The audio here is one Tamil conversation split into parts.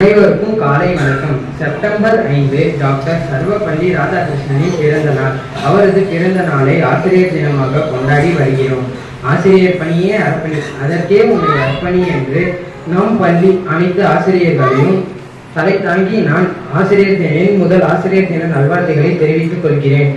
அனைவருக்கும் காலை வணக்கம். செப்டம்பர் 5 டாக்டர் சர்வப்பள்ளி ராதாகிருஷ்ணனின் பிறந்த நாள். அவரது பிறந்த நாளை ஆசிரியர் தினமாக கொண்டாடி வருகிறோம். ஆசிரியர் பணியே அர்ப்பணி, அதற்கே உன்னை அர்ப்பணி என்று நம் பள்ளி அனைத்து ஆசிரியர்களையும் தலை தாங்கி நான் முதல் ஆசிரியர் தின நல்வாழ்த்துக்களை தெரிவித்துக் கொள்கிறேன்.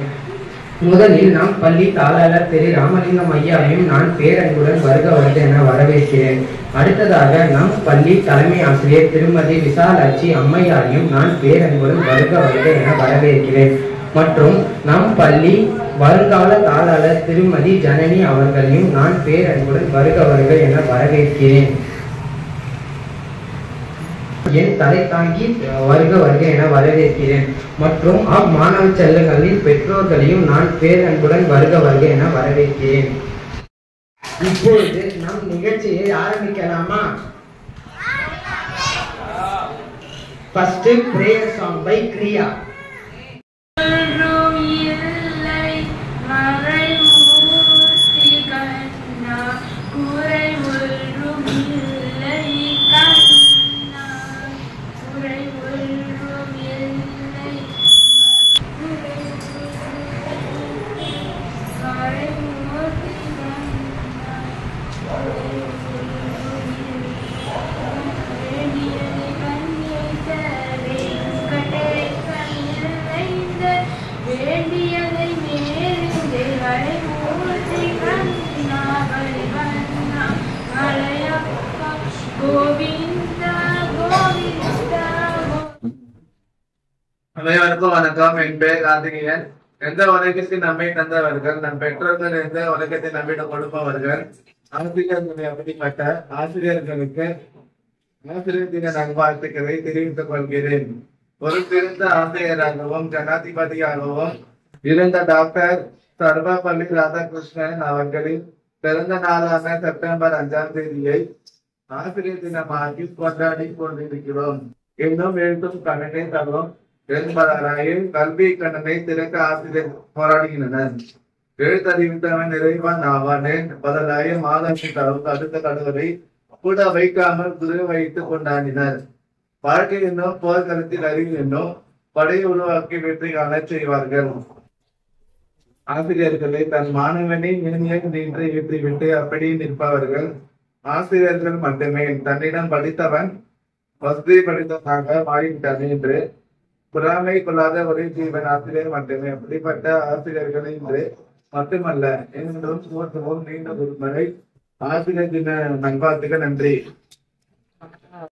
முதலில் நம் பள்ளி தாளாளர் திரு ராமலிங்கம் ஐயாவையும் நான் பேரன்புடன் வருக வருக என வரவேற்கிறேன். அடுத்ததாக நம் பள்ளி தலைமை ஆசிரியர் திருமதி விசாலாட்சி அம்மையாரையும் நான் பேரன்புடன் வருக வருக என வரவேற்கிறேன். மற்றும் நம் பள்ளி வருங்கால தாளாளர் திருமதி ஜனனி அவர்களையும் நான் பேரன்புடன் வருக வருக என வரவேற்கிறேன். என் தலை தாங்கி வருக வருக என வரவேற்கிறேன். மற்றும் அம்மாணவ செல்லுங்களின் பெற்றோர்களையும் நான் பேரன்புடன் வருக வருக என வரவேற்கிறேன். இப்பொழுது நம் நிகழ்ச்சியை ஆரம்பிக்கலாமா? ஃபர்ஸ்ட் பிரேயர் சாங் பை கிரியா. அனைவருக்கும் வணக்கம். என் பெயர் கார்த்திகேயன். எந்த உலகத்தை நம்மை தந்தவர்கள், நம் பெற்றோர்கள் எந்த உலகத்தை நம்மிடம் கொடுப்பவர்கள். ஆசிரியர்களை அப்படிப்பட்ட ஆசிரியர்களுக்கு ஆசிரியர் தின நல்வாழ்த்துக்களை தெரிவித்துக் கொள்கிறேன். ஒரு சிறந்த ஆசிரியராகவும் ஜனாதிபதியாகவும் இருந்த டாக்டர் சர்வப்பள்ளி ராதாகிருஷ்ணன் அவர்களின் பிறந்த நாளான செப்டம்பர் 5ஆம் தேதியை ஆசிரியர் தினமாகி கொண்டாடி கொண்டிருக்கிறோம். இன்னும் எழுத்தும் கண்ணனை தரும் என்பதாராயில் கல்வி கண்ணனை திறக்க ஆசிரியர் போராடுகின்றனர். எழுத்தறிவித்தவன் நிறைவான் ஆவான் என்பதாய மாதத்தின் தரும் அடுத்த கடவுளை கூட வைக்காமல் குரு வைத்துக் கொண்டாடினர். வாழ்க்கை என்னும் போர்க்களத்தில் அறிவு என்னும் படையை உருவாக்கி வெற்றி காண செய்வார்கள். ஆசிரியர்களை தன் மாணவனை இனியாக நின்று ஏற்றிவிட்டு அப்படி நிற்பவர்கள் ஆசிரியர்கள் மட்டுமே. தன்னிடம் படித்தவன் வசதி படித்தவனாக மாறிவிட்டான் என்று பொறாமை கொள்ளாத ஒரே ஜீவன் ஆசிரியர் மட்டுமே. அப்படிப்பட்ட ஆசிரியர்கள் இன்று மட்டுமல்ல, என்றும் நீண்ட ஒரு முறை ஆசிரியர் தின நல்வாழ்த்துக்கள். நன்றி.